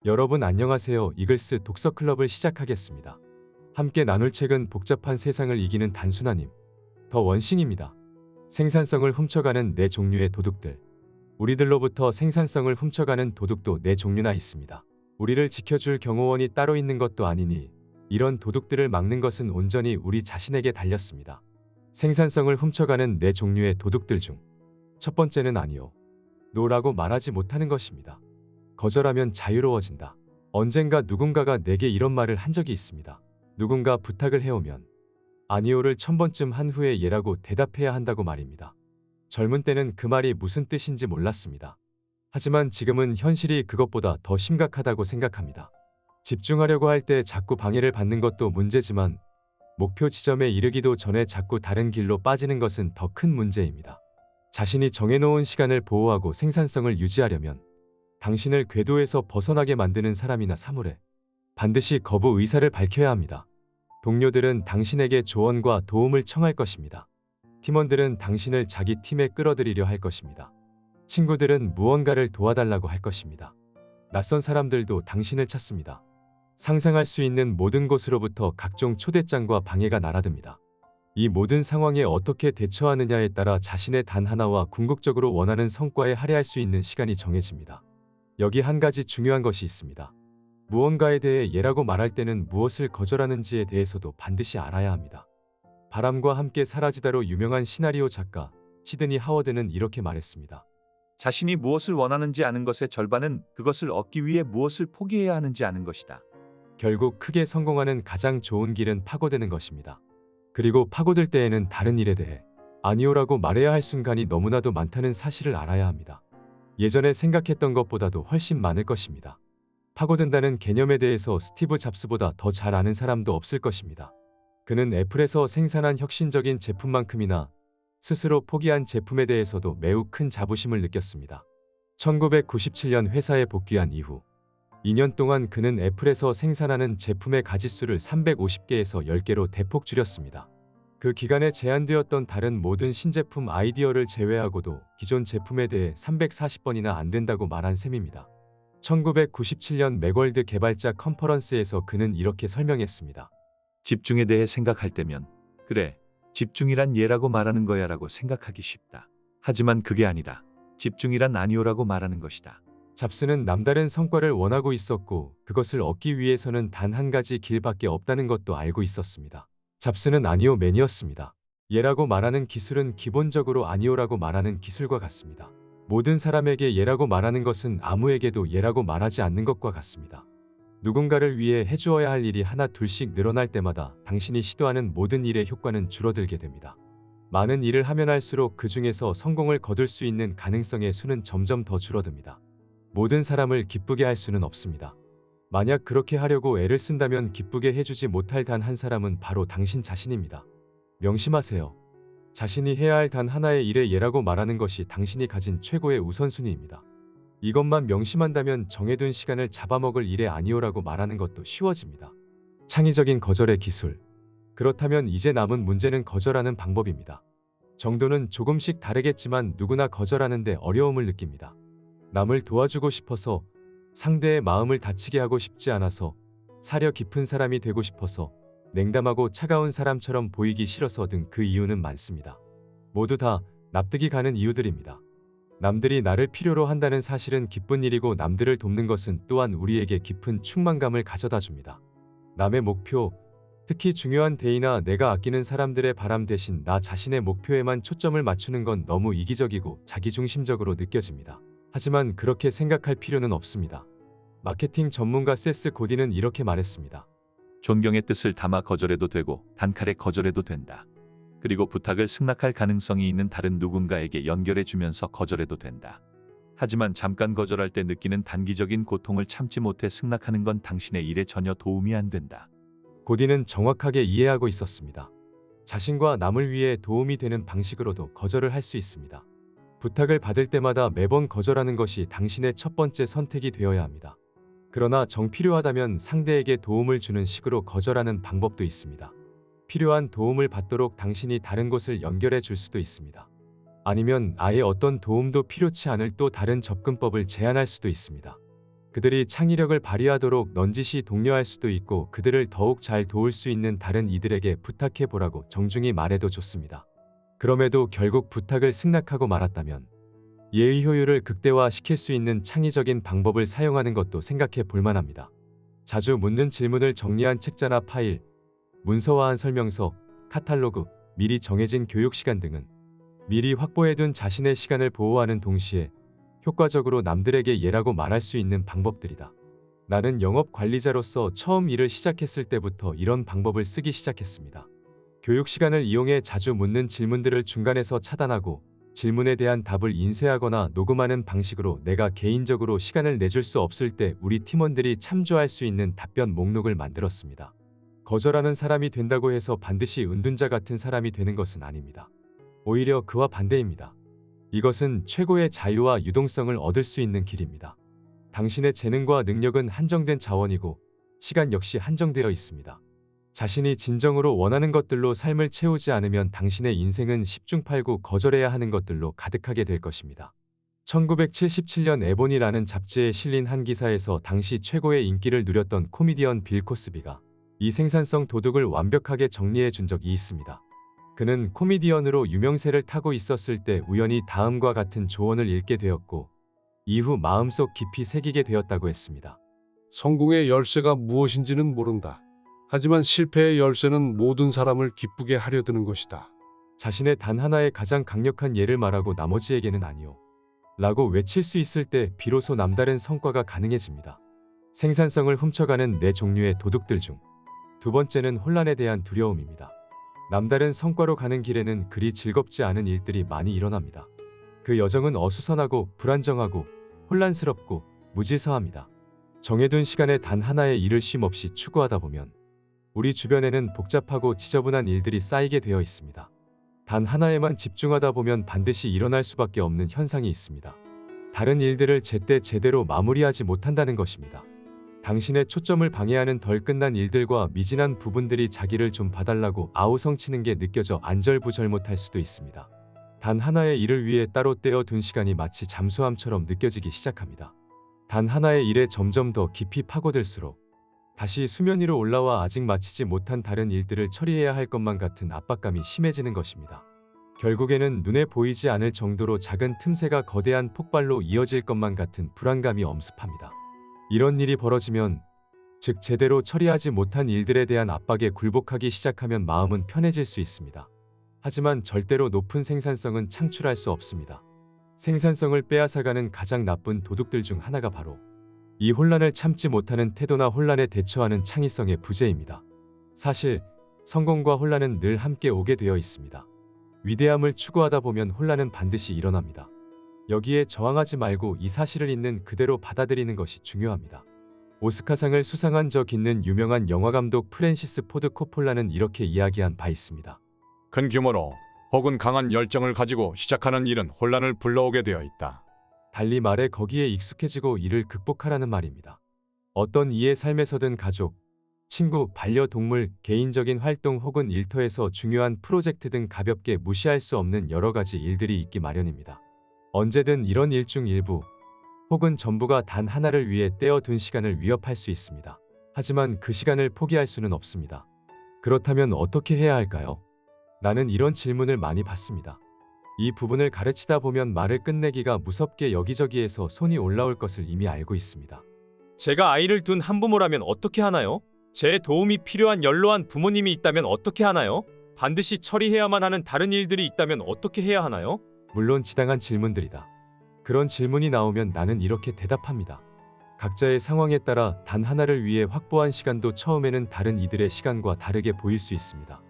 여러분 안녕하세요. 이글스 독서클럽을 시작하겠습니다. 함께 나눌 책은 복잡한 세상을 이기는 단순한 힘, 더 원싱입니다. 생산성을 훔쳐가는 네 종류의 도둑들. 우리들로부터 생산성을 훔쳐가는 도둑도 네 종류나 있습니다. 우리를 지켜줄 경호원이 따로 있는 것도 아니니 이런 도둑들을 막는 것은 온전히 우리 자신에게 달렸습니다. 생산성을 훔쳐가는 네 종류의 도둑들 중 첫 번째는 아니요, 노라고 말하지 못하는 것입니다. 거절하면 자유로워진다. 언젠가 누군가가 내게 이런 말을 한 적이 있습니다. 누군가 부탁을 해오면 아니오를 1000번쯤 한 후에 예라고 대답해야 한다고 말입니다. 젊은 때는 그 말이 무슨 뜻인지 몰랐습니다. 하지만 지금은 현실이 그것보다 더 심각하다고 생각합니다. 집중하려고 할 때 자꾸 방해를 받는 것도 문제지만 목표 지점에 이르기도 전에 자꾸 다른 길로 빠지는 것은 더 큰 문제입니다. 자신이 정해놓은 시간을 보호하고 생산성을 유지하려면 당신을 궤도에서 벗어나게 만드는 사람이나 사물에 반드시 거부 의사를 밝혀야 합니다. 동료들은 당신에게 조언과 도움을 청할 것입니다. 팀원들은 당신을 자기 팀에 끌어들이려 할 것입니다. 친구들은 무언가를 도와달라고 할 것입니다. 낯선 사람들도 당신을 찾습니다. 상상할 수 있는 모든 곳으로부터 각종 초대장과 방해가 날아듭니다. 이 모든 상황에 어떻게 대처하느냐에 따라 자신의 단 하나와 궁극적으로 원하는 성과에 할애할 수 있는 시간이 정해집니다. 여기 한 가지 중요한 것이 있습니다. 무언가에 대해 예라고 말할 때는 무엇을 거절하는지에 대해서도 반드시 알아야 합니다. 바람과 함께 사라지다로 유명한 시나리오 작가 시드니 하워드는 이렇게 말했습니다. 자신이 무엇을 원하는지 아는 것의 절반은 그것을 얻기 위해 무엇을 포기해야 하는지 아는 것이다. 결국 크게 성공하는 가장 좋은 길은 파고드는 것입니다. 그리고 파고들 때에는 다른 일에 대해 아니오라고 말해야 할 순간이 너무나도 많다는 사실을 알아야 합니다. 예전에 생각했던 것보다도 훨씬 많을 것입니다. 파고든다는 개념에 대해서 스티브 잡스보다 더 잘 아는 사람도 없을 것입니다. 그는 애플에서 생산한 혁신적인 제품만큼이나 스스로 포기한 제품에 대해서도 매우 큰 자부심을 느꼈습니다. 1997년 회사에 복귀한 이후 2년 동안 그는 애플에서 생산하는 제품의 가짓수를 350개에서 10개로 대폭 줄였습니다. 그 기간에 제안되었던 다른 모든 신제품 아이디어를 제외하고도 기존 제품에 대해 340번이나 안 된다고 말한 셈입니다. 1997년 맥월드 개발자 컨퍼런스에서 그는 이렇게 설명했습니다. 집중에 대해 생각할 때면 그래, 집중이란 예라고 말하는 거야 라고 생각하기 쉽다. 하지만 그게 아니다. 집중이란 아니오라고 말하는 것이다. 잡스는 남다른 성과를 원하고 있었고 그것을 얻기 위해서는 단 한 가지 길밖에 없다는 것도 알고 있었습니다. 잡스는 아니오맨이었습니다. 예라고 말하는 기술은 기본적으로 아니오라고 말하는 기술과 같습니다. 모든 사람에게 예라고 말하는 것은 아무에게도 예라고 말하지 않는 것과 같습니다. 누군가를 위해 해주어야 할 일이 하나 둘씩 늘어날 때마다 당신이 시도하는 모든 일의 효과는 줄어들게 됩니다. 많은 일을 하면 할수록 그 중에서 성공을 거둘 수 있는 가능성의 수는 점점 더 줄어듭니다. 모든 사람을 기쁘게 할 수는 없습니다. 만약 그렇게 하려고 애를 쓴다면 기쁘게 해주지 못할 단 한 사람은 바로 당신 자신입니다. 명심하세요. 자신이 해야 할 단 하나의 일에 예라고 말하는 것이 당신이 가진 최고의 우선순위입니다. 이것만 명심한다면 정해둔 시간을 잡아먹을 일에 아니오라고 말하는 것도 쉬워집니다. 창의적인 거절의 기술. 그렇다면 이제 남은 문제는 거절하는 방법입니다. 정도는 조금씩 다르겠지만 누구나 거절하는데 어려움을 느낍니다. 남을 도와주고 싶어서, 상대의 마음을 다치게 하고 싶지 않아서, 사려 깊은 사람이 되고 싶어서, 냉담하고 차가운 사람처럼 보이기 싫어서 등 그 이유는 많습니다. 모두 다 납득이 가는 이유들입니다. 남들이 나를 필요로 한다는 사실은 기쁜 일이고 남들을 돕는 것은 또한 우리에게 깊은 충만감을 가져다 줍니다. 남의 목표, 특히 중요한 대의나 내가 아끼는 사람들의 바람 대신 나 자신의 목표에만 초점을 맞추는 건 너무 이기적이고 자기중심적으로 느껴집니다. 하지만 그렇게 생각할 필요는 없습니다. 마케팅 전문가 세스 고디는 이렇게 말했습니다. 존경의 뜻을 담아 거절해도 되고 단칼에 거절해도 된다. 그리고 부탁을 승낙할 가능성이 있는 다른 누군가에게 연결해주면서 거절해도 된다. 하지만 잠깐 거절할 때 느끼는 단기적인 고통을 참지 못해 승낙하는 건 당신의 일에 전혀 도움이 안 된다. 고디는 정확하게 이해하고 있었습니다. 자신과 남을 위해 도움이 되는 방식으로도 거절을 할 수 있습니다. 부탁을 받을 때마다 매번 거절하는 것이 당신의 첫 번째 선택이 되어야 합니다. 그러나 정 필요하다면 상대에게 도움을 주는 식으로 거절하는 방법도 있습니다. 필요한 도움을 받도록 당신이 다른 곳을 연결해 줄 수도 있습니다. 아니면 아예 어떤 도움도 필요치 않을 또 다른 접근법을 제안할 수도 있습니다. 그들이 창의력을 발휘하도록 넌지시 독려할 수도 있고 그들을 더욱 잘 도울 수 있는 다른 이들에게 부탁해 보라고 정중히 말해도 좋습니다. 그럼에도 결국 부탁을 승낙하고 말았다면 예의 효율을 극대화시킬 수 있는 창의적인 방법을 사용하는 것도 생각해 볼 만합니다. 자주 묻는 질문을 정리한 책자나 파일, 문서화한 설명서, 카탈로그, 미리 정해진 교육 시간 등은 미리 확보해둔 자신의 시간을 보호하는 동시에 효과적으로 남들에게 예라고 말할 수 있는 방법들이다. 나는 영업 관리자로서 처음 일을 시작했을 때부터 이런 방법을 쓰기 시작했습니다. 교육 시간을 이용해 자주 묻는 질문들을 중간에서 차단하고 질문에 대한 답을 인쇄하거나 녹음하는 방식으로 내가 개인적으로 시간을 내줄 수 없을 때 우리 팀원들이 참조할 수 있는 답변 목록을 만들었습니다. 거절하는 사람이 된다고 해서 반드시 은둔자 같은 사람이 되는 것은 아닙니다. 오히려 그와 반대입니다. 이것은 최고의 자유와 유동성을 얻을 수 있는 길입니다. 당신의 재능과 능력은 한정된 자원이고 시간 역시 한정되어 있습니다. 자신이 진정으로 원하는 것들로 삶을 채우지 않으면 당신의 인생은 10중8구 거절해야 하는 것들로 가득하게 될 것입니다. 1977년 에보니라는 잡지에 실린 한 기사에서 당시 최고의 인기를 누렸던 코미디언 빌 코스비가 이 생산성 도둑을 완벽하게 정리해 준 적이 있습니다. 그는 코미디언으로 유명세를 타고 있었을 때 우연히 다음과 같은 조언을 읽게 되었고 이후 마음속 깊이 새기게 되었다고 했습니다. 성공의 열쇠가 무엇인지는 모른다. 하지만 실패의 열쇠는 모든 사람을 기쁘게 하려 드는 것이다. 자신의 단 하나의 가장 강력한 예를 말하고 나머지에게는 아니요 라고 외칠 수 있을 때 비로소 남다른 성과가 가능해집니다. 생산성을 훔쳐가는 네 종류의 도둑들 중 두 번째는 혼란에 대한 두려움입니다. 남다른 성과로 가는 길에는 그리 즐겁지 않은 일들이 많이 일어납니다. 그 여정은 어수선하고 불안정하고 혼란스럽고 무질서합니다. 정해둔 시간에 단 하나의 일을 쉼없이 추구하다 보면 우리 주변에는 복잡하고 지저분한 일들이 쌓이게 되어 있습니다. 단 하나에만 집중하다 보면 반드시 일어날 수밖에 없는 현상이 있습니다. 다른 일들을 제때 제대로 마무리하지 못한다는 것입니다. 당신의 초점을 방해하는 덜 끝난 일들과 미진한 부분들이 자기를 좀 봐달라고 아우성치는 게 느껴져 안절부절 못할 수도 있습니다. 단 하나의 일을 위해 따로 떼어둔 시간이 마치 잠수함처럼 느껴지기 시작합니다. 단 하나의 일에 점점 더 깊이 파고들수록 다시 수면 위로 올라와 아직 마치지 못한 다른 일들을 처리해야 할 것만 같은 압박감이 심해지는 것입니다. 결국에는 눈에 보이지 않을 정도로 작은 틈새가 거대한 폭발로 이어질 것만 같은 불안감이 엄습합니다. 이런 일이 벌어지면 즉 제대로 처리하지 못한 일들에 대한 압박에 굴복하기 시작하면 마음은 편해질 수 있습니다. 하지만 절대로 높은 생산성은 창출할 수 없습니다. 생산성을 빼앗아가는 가장 나쁜 도둑들 중 하나가 바로 이 혼란을 참지 못하는 태도나 혼란에 대처하는 창의성의 부재입니다. 사실 성공과 혼란은 늘 함께 오게 되어 있습니다. 위대함을 추구하다 보면 혼란은 반드시 일어납니다. 여기에 저항하지 말고 이 사실을 있는 그대로 받아들이는 것이 중요합니다. 오스카상을 수상한 적 있는 유명한 영화감독 프랜시스 포드 코폴라는 이렇게 이야기한 바 있습니다. 큰 규모로 혹은 강한 열정을 가지고 시작하는 일은 혼란을 불러오게 되어 있다. 달리 말해 거기에 익숙해지고 이를 극복하라는 말입니다. 어떤 이의 삶에서든 가족, 친구, 반려동물, 개인적인 활동 혹은 일터에서 중요한 프로젝트 등 가볍게 무시할 수 없는 여러 가지 일들이 있기 마련입니다. 언제든 이런 일 중 일부 혹은 전부가 단 하나를 위해 떼어둔 시간을 위협할 수 있습니다. 하지만 그 시간을 포기할 수는 없습니다. 그렇다면 어떻게 해야 할까요? 나는 이런 질문을 많이 받습니다. 이 부분을 가르치다 보면 말을 끝내기가 무섭게 여기저기에서 손이 올라올 것을 이미 알고 있습니다. 제가 아이를 둔 한부모라면 어떻게 하나요? 제 도움이 필요한 연로한 부모님이 있다면 어떻게 하나요? 반드시 처리해야만 하는 다른 일들이 있다면 어떻게 해야 하나요? 물론 지당한 질문들이다. 그런 질문이 나오면 나는 이렇게 대답합니다. 각자의 상황에 따라 단 하나를 위해 확보한 시간도 처음에는 다른 이들의 시간과 다르게 보일 수 있습니다.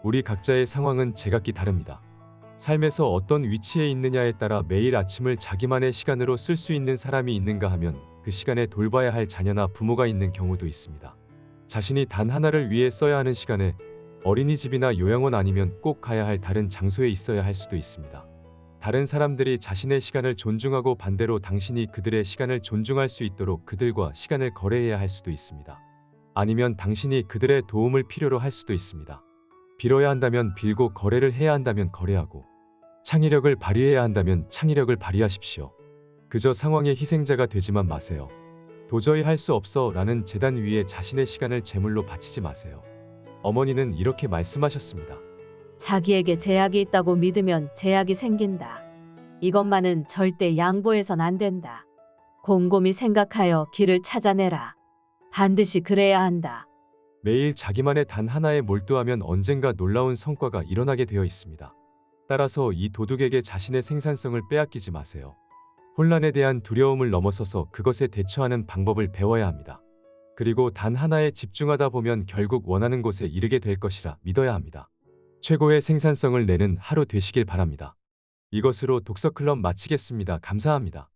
우리 각자의 상황은 제각기 다릅니다. 삶에서 어떤 위치에 있느냐에 따라 매일 아침을 자기만의 시간으로 쓸 수 있는 사람이 있는가 하면 그 시간에 돌봐야 할 자녀나 부모가 있는 경우도 있습니다. 자신이 단 하나를 위해 써야 하는 시간에 어린이집이나 요양원 아니면 꼭 가야 할 다른 장소에 있어야 할 수도 있습니다. 다른 사람들이 자신의 시간을 존중하고 반대로 당신이 그들의 시간을 존중할 수 있도록 그들과 시간을 거래해야 할 수도 있습니다. 아니면 당신이 그들의 도움을 필요로 할 수도 있습니다. 빌어야 한다면 빌고 거래를 해야 한다면 거래하고 창의력을 발휘해야 한다면 창의력을 발휘하십시오. 그저 상황의 희생자가 되지만 마세요. 도저히 할 수 없어 라는 재단 위에 자신의 시간을 제물로 바치지 마세요. 어머니는 이렇게 말씀하셨습니다. 자기에게 제약이 있다고 믿으면 제약이 생긴다. 이것만은 절대 양보해선 안 된다. 곰곰이 생각하여 길을 찾아내라. 반드시 그래야 한다. 매일 자기만의 단 하나에 몰두하면 언젠가 놀라운 성과가 일어나게 되어 있습니다. 따라서 이 도둑에게 자신의 생산성을 빼앗기지 마세요. 혼란에 대한 두려움을 넘어서서 그것에 대처하는 방법을 배워야 합니다. 그리고 단 하나에 집중하다 보면 결국 원하는 곳에 이르게 될 것이라 믿어야 합니다. 최고의 생산성을 내는 하루 되시길 바랍니다. 이것으로 독서클럽 마치겠습니다. 감사합니다.